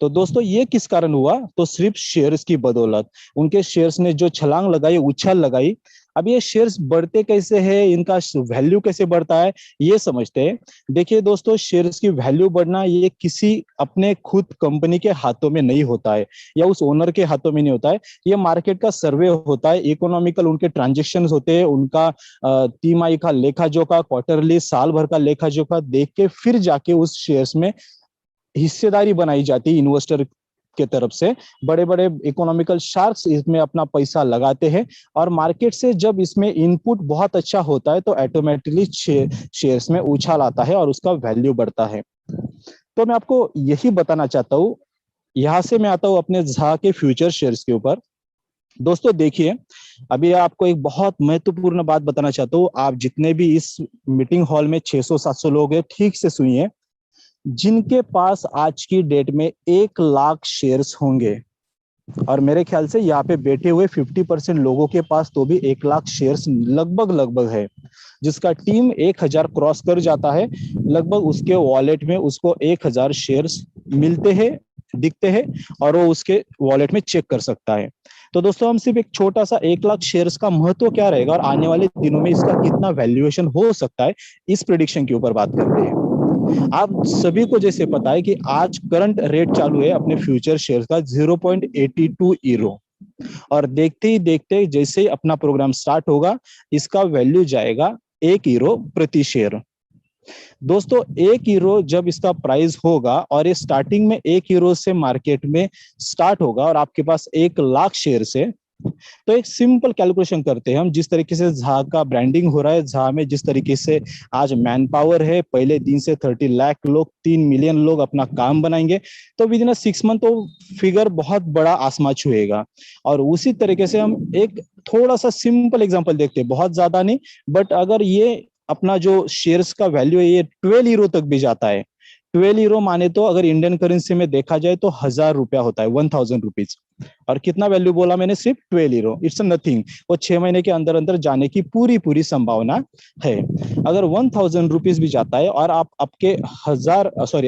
तो दोस्तों ये किस कारण हुआ, तो सिर्फ शेयर्स की बदौलत। उनके शेयर्स ने जो छलांग लगाई, उछाल लगाई, अब ये शेयर्स बढ़ते कैसे हैं, इनका वैल्यू कैसे बढ़ता है, ये समझते हैं। देखिए दोस्तों, शेयर्स की वैल्यू बढ़ना ये किसी अपने खुद कंपनी के हाथों में नहीं होता है, या उस ओनर के हाथों में नहीं होता है। ये मार्केट का सर्वे होता है, इकोनॉमिकल उनके ट्रांजेक्शन होते हैं, उनका तिमाही का लेखा जोखा, क्वार्टरली, साल भर का लेखा जोखा देख के फिर जाके उस शेयर्स में हिस्सेदारी बनाई जाती है इन्वेस्टर के तरफ से। बड़े बड़े इकोनॉमिकल शार्क्स इसमें अपना पैसा लगाते हैं, और मार्केट से जब इसमें इनपुट बहुत अच्छा होता है तो ऑटोमेटिकली शेयर्स में उछाल आता है और उसका वैल्यू बढ़ता है। तो मैं आपको यही बताना चाहता हूँ। यहां से मैं आता हूँ अपने झा के फ्यूचर शेयर्स के ऊपर। दोस्तों देखिए, अभी आपको एक बहुत महत्वपूर्ण बात बताना चाहता हूँ। आप जितने भी इस मीटिंग हॉल में 600-700 लोग हैं, ठीक से सुनिए। जिनके पास आज की डेट में 1 लाख शेयर्स होंगे, और मेरे ख्याल से यहाँ पे बैठे हुए 50% लोगों के पास तो भी 1 लाख शेयर्स लगभग लगभग है। जिसका टीम 1,000 क्रॉस कर जाता है, लगभग उसके वॉलेट में उसको 1,000 शेयर्स मिलते हैं, दिखते हैं, और वो उसके वॉलेट में चेक कर सकता है। तो दोस्तों, हम सिर्फ एक छोटा सा 1 लाख शेयर्स का महत्व क्या रहेगा और आने वाले दिनों में इसका कितना वैल्यूएशन हो सकता है, इस प्रेडिक्शन के ऊपर बात करते हैं। आप सभी को जैसे पता है कि आज करंट रेट चालू है अपने फ्यूचर शेयर का 0.82 ईरो, और देखते ही देखते जैसे ही अपना प्रोग्राम स्टार्ट होगा, इसका वैल्यू जाएगा 1 ईरो प्रति शेयर। दोस्तों, 1 ईरो जब इसका प्राइस होगा, और ये स्टार्टिंग में 1 ईरो से मार्केट में स्टार्ट होगा, और आपके पास 1 लाख शेयर है, तो एक सिंपल कैलकुलेशन करते हैं हम। जिस तरीके से झा का ब्रांडिंग हो रहा है, झा में जिस तरीके से आज मैन पावर है, पहले दिन से 30 लाख लोग, 3 मिलियन लोग अपना काम बनाएंगे, तो विद इन 6 मंथ तो फिगर बहुत बड़ा आसमान छुएगा। और उसी तरीके से हम एक थोड़ा सा सिंपल एग्जांपल देखते हैं, बहुत ज्यादा नहीं, बट अगर ये अपना जो शेयर्स का वैल्यू है ये 12 ईरो तक भी जाता है। 12 ईरो माने तो अगर इंडियन करेंसी में देखा जाए तो 1,000 रुपया होता है, 1,000 रुपीज। और कितना वैल्यू बोला मैंने, सिर्फ 12 ईरो। It's nothing. वो 6 महीने के अंदर अंदर जाने की पूरी पूरी संभावना है। अगर 1,000 रुपीज भी जाता है, और आप आपके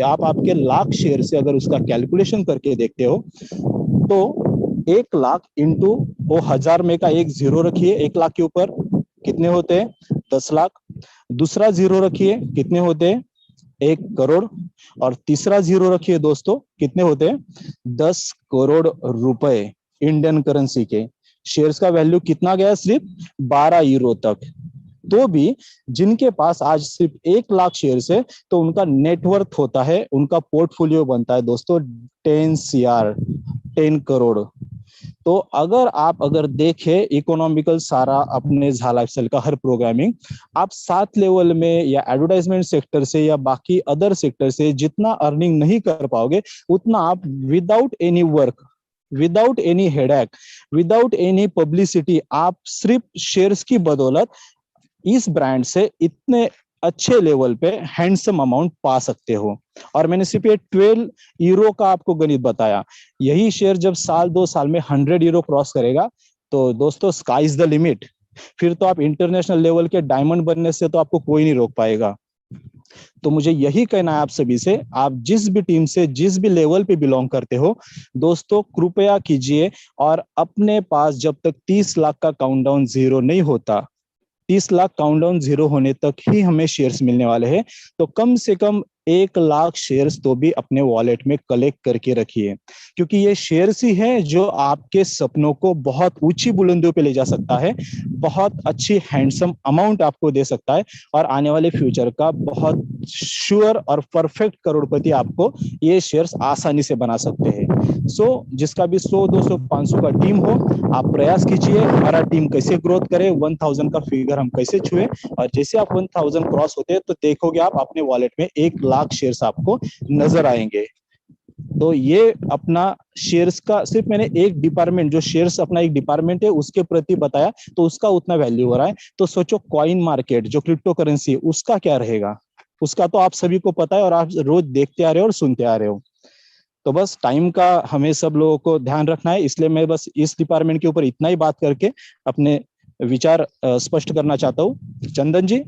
आप आपके लाख शेयर से अगर उसका कैलकुलेशन करके देखते हो, तो 1 लाख इंटू वो 1,000 में का एक जीरो रखिए, 1 लाख के ऊपर कितने होते हैं, 10 लाख। दूसरा जीरो रखिए, कितने होते हैं, 1 करोड़। और तीसरा जीरो रखिए दोस्तों, कितने होते हैं, 10 करोड़ रुपए इंडियन करेंसी के। शेयर्स का वैल्यू कितना गया, सिर्फ 12 यूरो तक। तो भी जिनके पास आज सिर्फ 1 लाख शेयर्स है, तो उनका नेटवर्थ होता है, उनका पोर्टफोलियो बनता है दोस्तों 10 करोड़। तो अगर देखें इकोनॉमिकल सारा अपने झा लाइफस्टाइल का हर प्रोग्रामिंग, आप 7 लेवल में या एडवर्टाइजमेंट सेक्टर से या बाकी अदर सेक्टर से जितना अर्निंग नहीं कर पाओगे, उतना आप without any work, without any headache, without any publicity, आप सिर्फ शेयर्स की बदौलत इस ब्रांड से इतने अच्छे लेवल पे हैंडसम अमाउंट पा सकते हो। और मैंने सिर्फ ये 12 यूरो का आपको गणित बताया। यही शेयर जब साल 2 साल में 100 यूरो क्रॉस करेगा, तो दोस्तों स्काई इज द लिमिट। फिर तो आप इंटरनेशनल लेवल के डायमंड बनने से तो आपको कोई नहीं रोक पाएगा। तो मुझे यही कहना है आप सभी से, आप जिस भी टीम से, जिस भी लेवल पे बिलोंग करते हो, दोस्तों कृपया कीजिए, और अपने पास जब तक 30 लाख का काउंटडाउन जीरो नहीं होता, 30 लाख काउंटडाउन जीरो होने तक ही हमें शेयर्स मिलने वाले हैं, तो कम से कम 1 लाख शेयर्स तो भी अपने वॉलेट में कलेक्ट करके रखिए। क्योंकि ये शेयर्स ही है जो आपके सपनों को बहुत ऊंची बुलंदियों पे ले जा सकता है, बहुत अच्छी हैंडसम अमाउंट आपको दे सकता है, और आने वाले फ्यूचर का बहुत श्योर और परफेक्ट करोड़पति आपको ये शेयर्स आसानी से बना सकते हैं। सो जिसका भी 100, 200, 500 का टीम हो, आप प्रयास कीजिए हमारा टीम कैसे ग्रोथ करे, 1,000 का फिगर हम कैसे छुए, और जैसे आप 1,000 क्रॉस होते हैं तो देखोगे आप अपने वॉलेट में 1 लाख शेयर्स आपको नजर आएंगे। तो ये अपना शेयर्स का सिर्फ मैंने एक डिपार्टमेंट, जो शेयर्स अपना एक डिपार्टमेंट है उसके प्रति बताया, तो उसका उतना वैल्यू हो रहा है। तो सोचो कॉइन मार्केट जो क्रिप्टो करेंसी है, उसका क्या रहेगा, उसका तो आप सभी को पता है, और आप रोज देखते आ रहे हो और सुनते आ रहे हो। तो बस टाइम का हमें सब लोगों को ध्यान रखना है, इसलिए मैं बस इस डिपार्टमेंट के ऊपर इतना ही बात करके अपने विचार स्पष्ट करना चाहता हूँ। Chandan ji,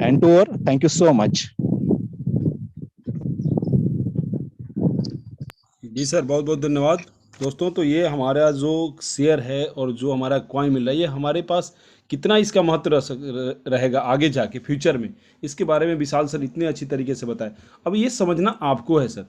hand to over, thank you so much. जी सर, बहुत बहुत धन्यवाद। दोस्तों, तो ये हमारा जो शेयर है और जो हमारा कॉइन मिल रहा है, ये हमारे पास कितना इसका महत्व रहेगा आगे जाके फ्यूचर में, इसके बारे में विशाल सर इतने अच्छी तरीके से बताए। अब ये समझना आपको है सर,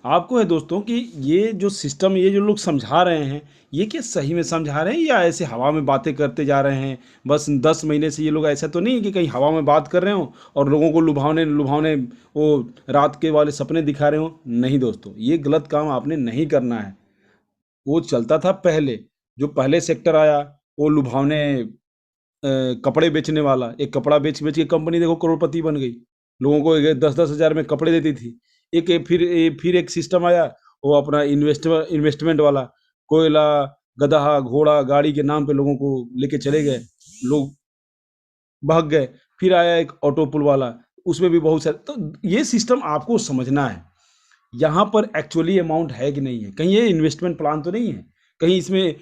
आपको है दोस्तों कि ये जो सिस्टम, ये जो लोग समझा रहे हैं, ये क्या सही में समझा रहे हैं या ऐसे हवा में बातें करते जा रहे हैं। बस 10 महीने से ये लोग, ऐसा तो नहीं है कि कहीं हवा में बात कर रहे हो और लोगों को लुभावने लुभावने वो रात के वाले सपने दिखा रहे हो। नहीं दोस्तों, ये गलत काम आपने नहीं करना है। वो चलता था पहले, जो पहले सेक्टर आया वो लुभावने कपड़े बेचने वाला, एक कपड़ा बेच बेच के कंपनी देखो करोड़पति बन गई, लोगों को 10-10 हज़ार में कपड़े देती थी। फिर एक सिस्टम आया, वो अपना इन्वेस्टमेंट वाला, कोयला, गधा, घोड़ा, गाड़ी के नाम पे लोगों को लेके चले गए, लोग भाग गए। फिर आया एक ऑटो पुल वाला, उसमें भी बहुत सारे। तो ये सिस्टम आपको समझना है, यहाँ पर एक्चुअली अमाउंट है कि नहीं है, कहीं ये इन्वेस्टमेंट प्लान तो नहीं है, कहीं इसमें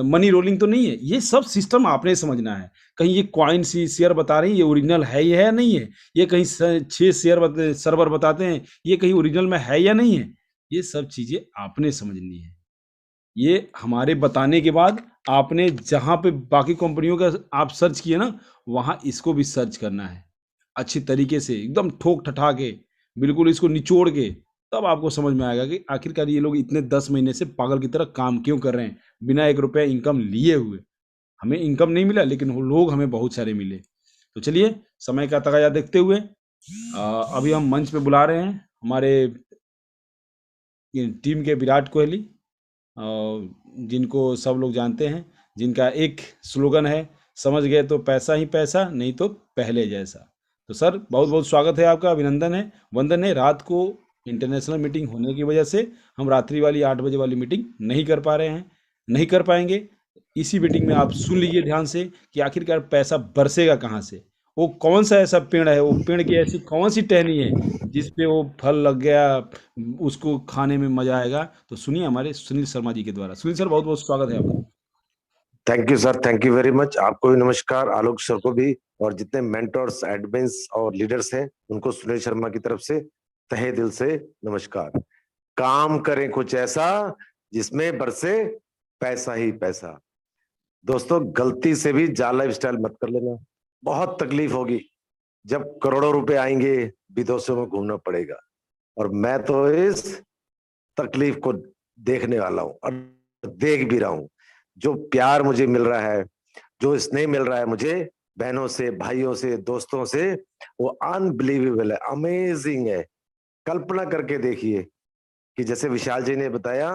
मनी रोलिंग तो नहीं है। ये सब सिस्टम आपने समझना है। कहीं ये कॉइन सी शेयर बता रही है, ये ओरिजिनल है या नहीं है, ये कहीं 6 शेयर सर्वर बताते हैं, ये कहीं ओरिजिनल में है या नहीं है। ये सब चीज़ें आपने समझनी है। ये हमारे बताने के बाद आपने जहाँ पे बाकी कंपनियों का आप सर्च किए ना, वहाँ इसको भी सर्च करना है अच्छी तरीके से, एकदम ठोक ठठा के, बिल्कुल इसको निचोड़ के। तब आपको समझ में आएगा कि आखिरकार ये लोग इतने 10 महीने से पागल की तरह काम क्यों कर रहे हैं, बिना 1 रुपया इनकम लिए हुए। हमें इनकम नहीं मिला, लेकिन वो लोग हमें बहुत सारे मिले। तो चलिए, समय का तकाजा देखते हुए अभी हम मंच पे बुला रहे हैं हमारे टीम के विराट कोहली, जिनको सब लोग जानते हैं, जिनका एक स्लोगन है, समझ गए तो पैसा ही पैसा, नहीं तो पहले जैसा। तो सर, बहुत बहुत स्वागत है आपका, अभिनंदन है, वंदन है। रात को इंटरनेशनल मीटिंग होने की वजह से हम रात्रि वाली 8 बजे वाली मीटिंग नहीं कर पा रहे हैं, नहीं कर पाएंगे। इसी मीटिंग में आप सुन लीजिए ध्यान से कि आखिरकार पैसा बरसेगा कहाँ से, वो कौन सा ऐसा पेड़ है, वो पेड़ की ऐसी कौन सी टहनी है जिस पे वो फल लग गया, उसको खाने में मजा आएगा। तो सुनिए हमारे सुनील शर्मा जी के द्वारा। सुनील सर, बहुत बहुत स्वागत है आपका। Thank you sir, thank you very much. आपको भी नमस्कार, आलोक सर को भी, और जितने मेंटर्स, एडमिन्स और लीडर्स हैं उनको सुनील शर्मा की तरफ से तहे दिल से नमस्कार। काम करें कुछ ऐसा जिसमें बरसे पैसा ही पैसा। दोस्तों, गलती से भी जा लाइफस्टाइल मत कर लेना, बहुत तकलीफ होगी। जब करोड़ों रुपए आएंगे विदेशों में घूमना पड़ेगा, और मैं तो इस तकलीफ को देखने वाला हूं और देख भी रहा हूं। जो प्यार मुझे मिल रहा है, जो स्नेह मिल रहा है मुझे बहनों से, भाइयों से, दोस्तों से, वो अनबिलीवेबल है, अमेजिंग है। कल्पना करके देखिए कि जैसे विशाल जी ने बताया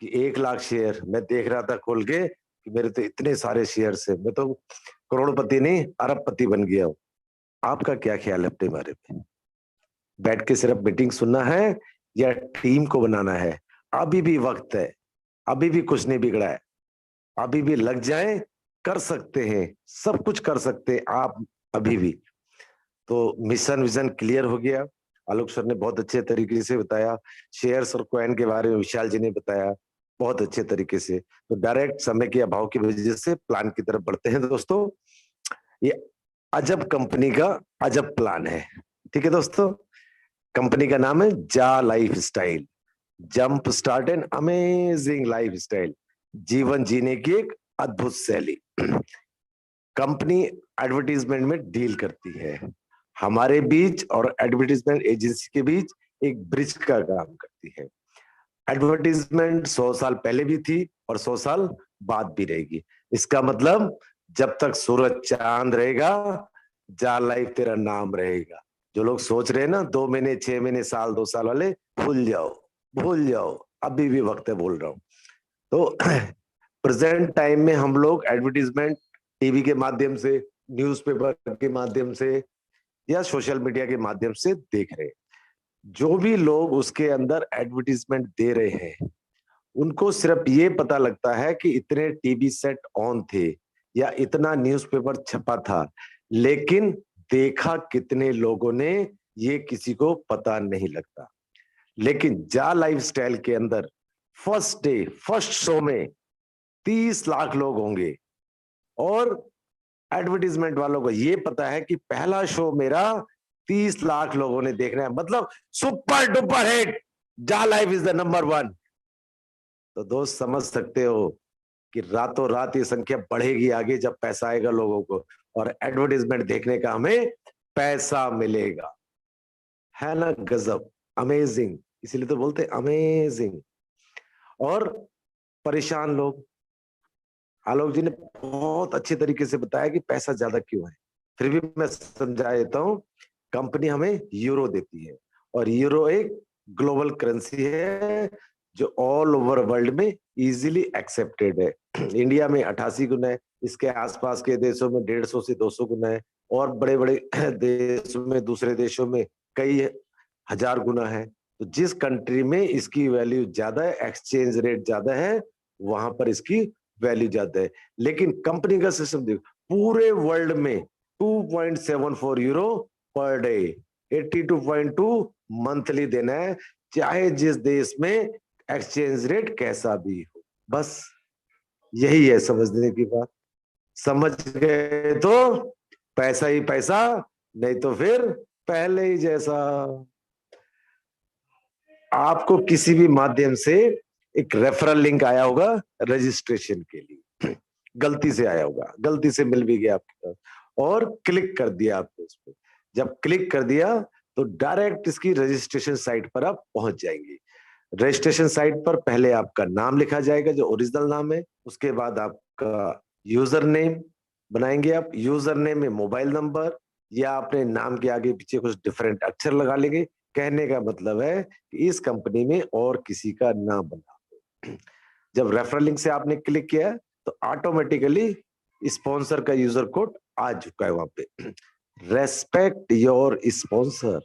कि 1 लाख शेयर मैं देख रहा था खोल के कि मेरे तो इतने सारे शेयर है, मैं तो करोड़पति नहीं अरबपति बन गया हूं। आपका क्या ख्याल है अपने बारे में? बैठ के सिर्फ मीटिंग सुनना है या टीम को बनाना है? अभी भी वक्त है, अभी भी कुछ नहीं बिगड़ा है, अभी भी लग जाए, कर सकते हैं, सब कुछ कर सकते हैं आप अभी भी। तो मिशन विजन क्लियर हो गया। आलोक सर ने बहुत अच्छे तरीके से बताया, शेयर्स और कॉइन के बारे में विशाल जी ने बताया बहुत अच्छे तरीके से। तो डायरेक्ट समय के अभाव की वजह से प्लान की तरफ बढ़ते हैं। दोस्तों, ये अजब कंपनी का अजब प्लान है। ठीक है दोस्तों, कंपनी का नाम है जा life style, jump start and amazing life style, जीवन जीने की एक अद्भुत शैली। कंपनी एडवर्टीजमेंट में डील करती है, हमारे बीच और एडवर्टीजमेंट एजेंसी के बीच एक ब्रिज का काम करती है। एडवर्टीजमेंट 100 साल पहले भी थी और 100 साल बाद भी रहेगी। इसका मतलब जब तक सूरज चांद रहेगा, जा लाइफ तेरा नाम रहेगा। जो लोग सोच रहे हैं ना 2 महीने, 6 महीने, साल, 2 साल वाले, भूल जाओ, भूल जाओ, अभी भी वक्त है, बोल रहा हूं। तो प्रेजेंट टाइम में हम लोग एडवर्टीजमेंट टीवी के माध्यम से, न्यूज़पेपर के माध्यम से या सोशल मीडिया के माध्यम से देख रहे हैं। जो भी लोग उसके अंदर एडवर्टीजमेंट दे रहे हैं, उनको सिर्फ ये पता लगता है कि इतने टीवी सेट ऑन थे या इतना न्यूज़पेपर छपा था, लेकिन देखा कितने लोगों ने ये किसी को पता नहीं लगता। लेकिन जा लाइफस्टाइल के अंदर फर्स्ट डे, फर्स्ट शो में 30 लाख लोग होंगे, और एडवर्टीजमेंट वालों को ये पता है कि पहला शो मेरा 30 लाख लोगों ने देखना है, मतलब सुपर डुपर हिट, जा लाइफ इज द नंबर 1। तो दोस्त समझ सकते हो कि रातों रात ये संख्या बढ़ेगी आगे जब पैसा आएगा लोगों को और एडवर्टाइजमेंट देखने का हमें पैसा मिलेगा। है ना गजब, अमेजिंग, इसीलिए तो बोलते अमेजिंग। और परेशान लोग, आलोक जी ने बहुत अच्छे तरीके से बताया कि पैसा ज्यादा क्यों है, फिर भी मैं समझा देता हूँ। कंपनी हमें यूरो देती है और यूरो एक ग्लोबल करेंसी है जो ऑल ओवर वर्ल्ड में इजीली एक्सेप्टेड है। इंडिया में 88 गुना है, इसके आसपास के देशों में 150 से 200 गुना है, और बड़े बड़े देशों में, दूसरे देशों में कई हजार गुना है। तो जिस कंट्री में इसकी वैल्यू ज्यादा है, एक्सचेंज रेट ज्यादा है, वहां पर इसकी वैल्यू ज्यादा है। लेकिन कंपनी का सिस्टम देखो, पूरे वर्ल्ड में 2.74 यूरो पर डे, 82.2 मंथली देना है, चाहे जिस देश में एक्सचेंज रेट कैसा भी हो। बस यही है समझने की बात। समझ गए तो पैसा ही पैसा, नहीं तो फिर पहले ही जैसा। आपको किसी भी माध्यम से एक रेफरल लिंक आया होगा रजिस्ट्रेशन के लिए, गलती से आया होगा, गलती से मिल भी गया आपके पास और क्लिक कर दिया आपने उस पर। जब क्लिक कर दिया तो डायरेक्ट इसकी रजिस्ट्रेशन साइट पर आप पहुंच जाएंगे। रजिस्ट्रेशन साइट पर पहले आपका नाम लिखा जाएगा जो ओरिजिनल नाम है, उसके बाद आपका यूजर नेम बनाएंगे आप। यूजर नेम में मोबाइल नंबर या अपने नाम के आगे पीछे कुछ डिफरेंट अक्षर लगा लेंगे। कहने का मतलब है कि इस कंपनी में और किसी का ना बना। जब रेफरल लिंक से आपने क्लिक किया तो ऑटोमेटिकली स्पॉन्सर का यूजर कोड आ चुका है वहां पे। Respect your sponsor.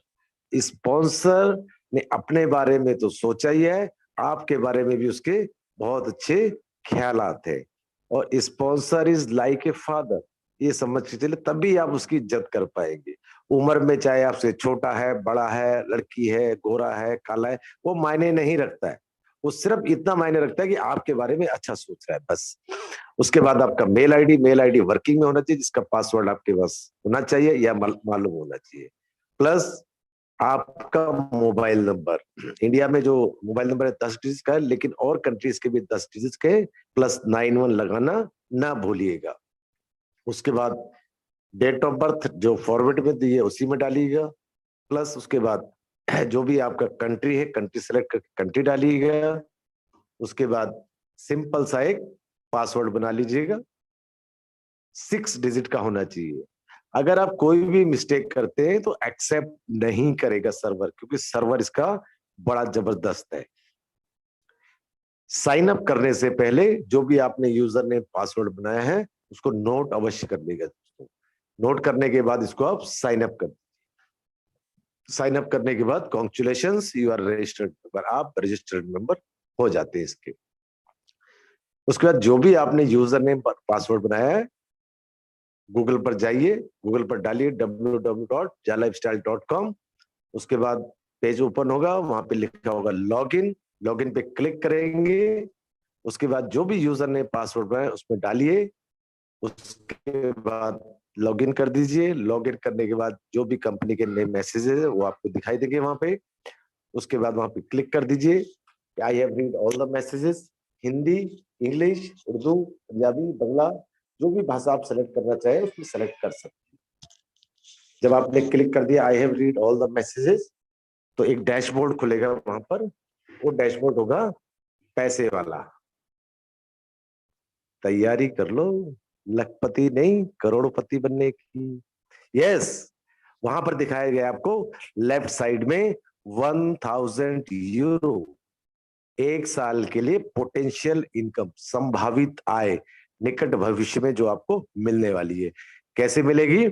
स्पॉन्सर ने अपने बारे में तो सोचा ही है, आपके बारे में भी उसके बहुत अच्छे ख्यालात है। और sponsor is like a father, ये समझ के चले, तभी आप उसकी इज्जत कर पाएंगे। उम्र में चाहे आपसे छोटा है, बड़ा है, लड़की है, गोरा है, काला है, वो मायने नहीं रखता है। वो सिर्फ इतना मायने रखता है कि आपके बारे में अच्छा सोच रहा है, बस। उसके बाद आपका मेल आईडी वर्किंग में होना चाहिए, जिसका पासवर्ड आपके पास होना चाहिए या मालूम होना चाहिए। प्लस आपका मोबाइल नंबर, इंडिया में जो मोबाइल नंबर है 10 डिजिट का है, लेकिन और कंट्रीज के भी 10 डिजिट के, +91 लगाना ना भूलिएगा। उसके बाद डेट ऑफ बर्थ जो फॉर्मेट में दी है उसी में डालिएगा। प्लस उसके बाद जो भी आपका कंट्री है, कंट्री सेलेक्ट करके कंट्री डालिएगा। उसके बाद सिंपल सा एक पासवर्ड बना लीजिएगा, 6 डिजिट का होना चाहिए। अगर आप कोई भी मिस्टेक करते हैं तो एक्सेप्ट नहीं करेगा सर्वर, क्योंकि सर्वर इसका बड़ा जबरदस्त है। साइन अप करने से पहले जो भी आपने यूजर ने पासवर्ड बनाया है उसको नोट अवश्य कर लीजिएगा दोस्तों। नोट करने के बाद इसको आप साइन अप कर, साइन अप करने के बाद congratulations, you are registered member, आप रजिस्टर्ड मेंबर हो जाते हैं इसके। उसके बाद जो भी आपने यूजर नेम पासवर्ड बनाया है, गूगल पर जाइए, गूगल पर डालिए www.jalifestyle.com। उसके बाद पेज ओपन होगा, वहां पे लिखा होगा लॉगिन, लॉगिन पे क्लिक करेंगे। उसके बाद जो भी यूजर ने पासवर्ड बनाया उसमें डालिए। उसके बाद लॉगिन कर दीजिए। लॉगिन करने के बाद जो भी कंपनी के नए मैसेजेस है वो आपको दिखाई देंगे वहां पे। उसके बाद वहां पे क्लिक कर दीजिए, I have read all the messages, Hindi, English, Urdu, Punjabi, Bangla, जो भी भाषा आप सेलेक्ट करना चाहे उसमें सेलेक्ट कर सकते हैं। जब आपने क्लिक कर दिया आई have read all the messages, तो एक डैशबोर्ड खुलेगा वहां पर। वो डैशबोर्ड होगा पैसे वाला। तैयारी कर लो लखपति नहीं करोड़पति बनने की। यस, वहां पर दिखाया गया आपको लेफ्ट साइड में 1000 यूरो, एक साल के लिए पोटेंशियल इनकम, संभावित आय निकट भविष्य में जो आपको मिलने वाली है। कैसे मिलेगी?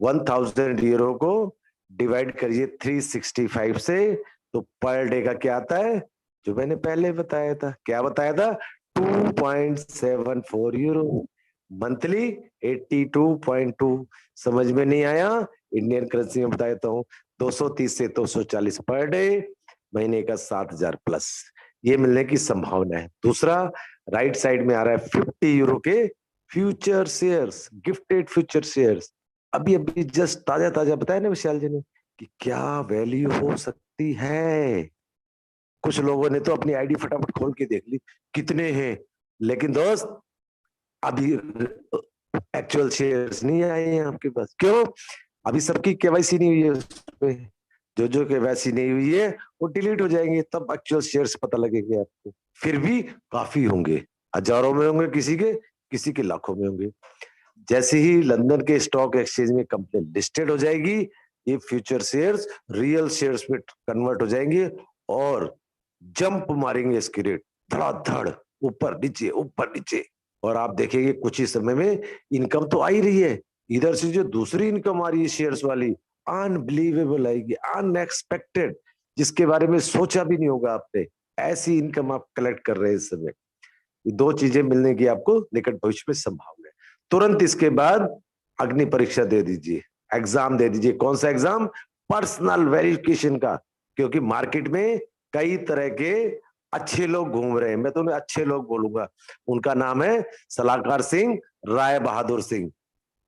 1000 यूरो को डिवाइड करिए 365 से, तो पर डे का क्या आता है, जो मैंने पहले बताया था। क्या बताया था? 2.74 यूरो। मंथली 82.2। समझ में नहीं आया? इंडियन करेंसी में बताया हूँ, 230 से 240 पर डे, महीने का 7000 प्लस, ये मिलने की संभावना है। दूसरा राइट साइड में आ रहा है 50 यूरो के future shares, gifted future shares. अभी अभी जस्ट ताजा ताजा बताया ना विशाल जी ने कि क्या वैल्यू हो सकती है। कुछ लोगों ने तो अपनी आईडी फटाफट खोल के देख ली कितने हैं, लेकिन दोस्त अभी एक्चुअल शेयर्स नहीं आए हैं आपके पास। क्यों? अभी सबकी केवाईसी नहीं हुई है उसपे। जो केवाईसी नहीं हुई है वो डिलीट हो जाएंगे, तब एक्चुअल शेयर्स पता लगेंगे आपको। फिर भी काफी होंगे, हजारों में होंगे, किसी के लाखों में होंगे। जैसे ही लंदन के स्टॉक एक्सचेंज में कंपनी लिस्टेड हो जाएगी, ये फ्यूचर शेयर्स रियल शेयर्स में कन्वर्ट हो जाएंगे और जंप मारेंगे इसकी रेट धड़ाधड़, ऊपर नीचे। और आप देखेंगे कुछ ही समय में इनकम तो आ ही रही है, इधर से जो दूसरी इनकम आ रही है शेयर्स वाली, अनबिलीवेबल आएगी, अनएक्सपेक्टेड, जिसके बारे में सोचा भी नहीं होगा आपने। ऐसी इनकम आप कलेक्ट कर रहे हैं इस समय। ये दो चीजें मिलने की आपको निकट भविष्य में संभावना है। तुरंत इसके बाद अग्नि परीक्षा दे दीजिए, एग्जाम दे दीजिए। कौन सा एग्जाम? पर्सनल वेरिफिकेशन का। क्योंकि मार्केट में कई तरह के अच्छे लोग घूम रहे हैं, मैं तो उन्हें अच्छे लोग बोलूंगा। उनका नाम है सलाहकार सिंह, राय बहादुर सिंह,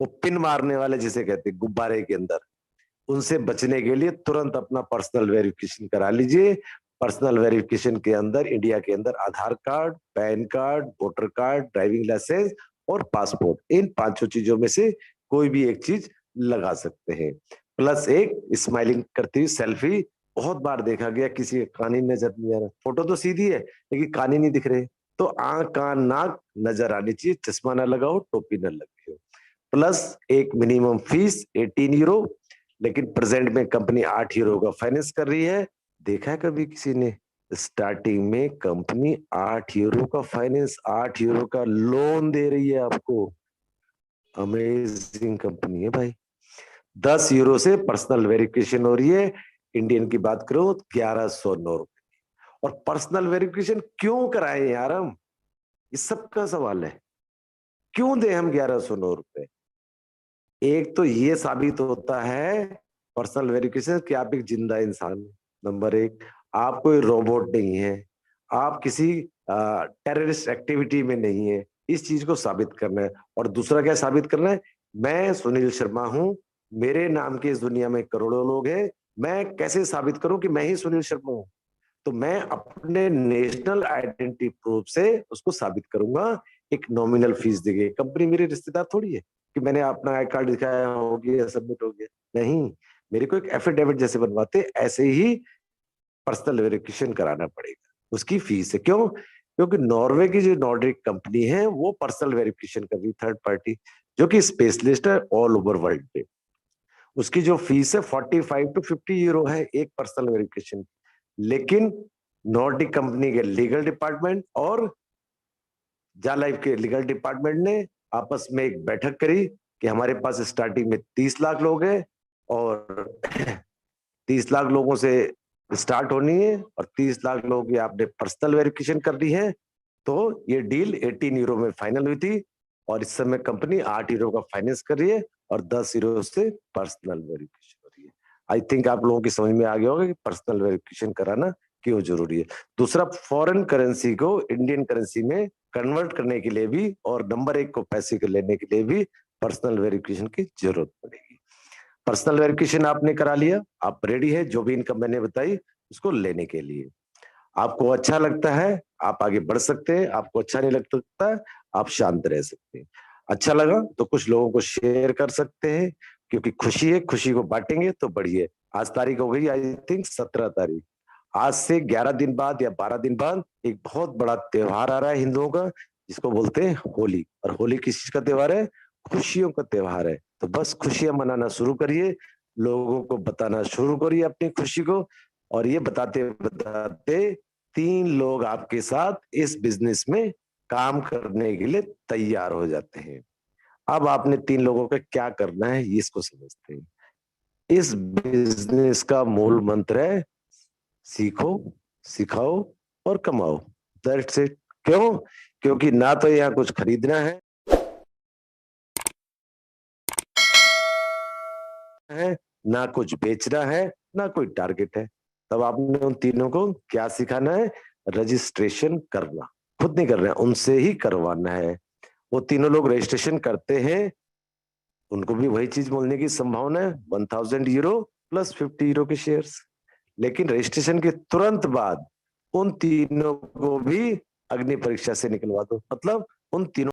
वो पिन मारने वाले जिसे कहते हैं गुब्बारे के अंदर। उनसे बचने के लिए तुरंत अपना पर्सनल वेरिफिकेशन करा लीजिए। पर्सनल वेरिफिकेशन के अंदर इंडिया के अंदर Aadhaar card, PAN card, voter card, driving licence और पासपोर्ट, इन पांचों चीजों में से कोई भी एक चीज लगा सकते हैं। प्लस एक स्माइलिंग करती हुई सेल्फी। बहुत बार देखा गया किसी का कान ही नजर नहीं आ रहा, फोटो तो सीधी है लेकिन कान ही नहीं दिख रहे, तो आंख कान नाक नजर आनी चाहिए, चश्मा ना लगाओ, टोपी ना लगे हो। प्लस एक मिनिमम फीस 18 यूरो, लेकिन प्रेजेंट में कंपनी 8 यूरो का फाइनेंस कर रही है। देखा है कभी किसी ने? स्टार्टिंग में कंपनी 8 यूरो का फाइनेंस, 8 यूरो का लोन दे रही है आपको। अमेजिंग कंपनी है भाई। 10 यूरो से पर्सनल वेरिफिकेशन हो रही है। इंडियन की बात करो 1109 रुपए। और पर्सनल वेरिफिकेशन क्यों कराएं यार हम? इस सब का सवाल है, क्यों दें हम 1109 रुपए? एक तो ये साबित होता है पर्सनल वेरिफिकेशन कि आप एक जिंदा इंसान हैं, नंबर एक। आप कोई रोबोट नहीं है, आप किसी टेररिस्ट एक्टिविटी में नहीं है, इस चीज को साबित करना है। और दूसरा क्या साबित करना है? मैं सुनील शर्मा हूं, मेरे नाम की इस दुनिया में करोड़ों लोग हैं, मैं कैसे साबित करूं कि मैं ही सुनील शर्मा हूं? तो मैं अपने नेशनल आइडेंटिटी प्रूफ से उसको साबित करूंगा। एक नॉमिनल फीस देगी कंपनी, मेरे रिश्तेदार थोड़ी है कि मैंने अपना आई कार्ड दिखाया, हो गया, सबमिट हो गया। नहीं, मेरे को एक एफिडेविट जैसे बनवाते, ऐसे ही पर्सनल वेरिफिकेशन कराना पड़ेगा। उसकी फीस है। क्यों? क्योंकि नॉर्वे की जो नॉर्डिक कंपनी है वो पर्सनल वेरिफिकेशन कर रही, थर्ड पार्टी, जो कि स्पेशलिस्ट है ऑल ओवर वर्ल्ड पे। उसकी जो फीस है 45 टू 50 यूरो है एक पर्सनल वेरिफिकेशन। लेकिन नॉर्डिक कंपनी के लीगल डिपार्टमेंट और जा लाइफ के लीगल डिपार्टमेंट ने आपस में एक बैठक करी कि हमारे पास स्टार्टिंग में 30 लाख लोग हैं और 30 लाख लोगों से स्टार्ट होनी है और 30 लाख लोगों की आपने पर्सनल वेरिफिकेशन करनी है। तो ये डील 18 यूरो में फाइनल हुई थी और इस समय कंपनी 8 यूरो का फाइनेंस कर रही है और 10 यूरो से पर्सनल वेरिफिकेशन हो रही है। आई थिंक आप लोगों की समझ में आ गया होगा कि पर्सनल वेरिफिकेशन कराना क्यों जरूरी है। दूसरा, फॉरेन करेंसी को इंडियन करेंसी में कन्वर्ट करने के लिए भी और नंबर एक को पैसे के लेने के लिए भी पर्सनल वेरिफिकेशन की जरूरत पड़ेगी। पर्सनल वेरिफिकेशन आपने करा लिया, आप रेडी है जो भी इनकम मैंने बताई उसको लेने के लिए। आपको अच्छा लगता है आप आगे बढ़ सकते हैं, आपको अच्छा नहीं लगता आप शांत रह सकते हैं। अच्छा लगा तो कुछ लोगों को शेयर कर सकते हैं, क्योंकि खुशी है, खुशी को बांटेंगे तो बढ़िए। आज तारीख हो गई आई थिंक 17 तारीख। आज से 11 दिन बाद या 12 दिन बाद एक बहुत बड़ा त्योहार आ रहा है हिंदुओं का, जिसको बोलते हैं होली। और होली किस चीज का त्योहार है? खुशियों का त्योहार है। तो बस खुशियां मनाना शुरू करिए, लोगों को बताना शुरू करिए अपनी खुशी को। और ये बताते बताते 3 लोग आपके साथ इस बिजनेस में काम करने के लिए तैयार हो जाते हैं। अब आपने 3 लोगों का क्या करना है ये इसको समझते हैं। इस बिजनेस का मूल मंत्र है सीखो, सिखाओ और कमाओ। That's it. क्यों? क्योंकि ना तो यहाँ कुछ खरीदना है, ना कुछ बेचना है, ना कोई टारगेट है। तब आपने उन तीनों को क्या सिखाना है? रजिस्ट्रेशन करना। खुद नहीं कर रहे हैं, उनसे ही करवाना है। वो तीनों लोग रजिस्ट्रेशन करते हैं, उनको भी वही चीज मिलने की संभावना है, 1000 यूरो प्लस 50 यूरो के शेयर्स। लेकिन रजिस्ट्रेशन के तुरंत बाद उन तीनों को भी अग्नि परीक्षा से निकलवा दो। मतलब उन तीनों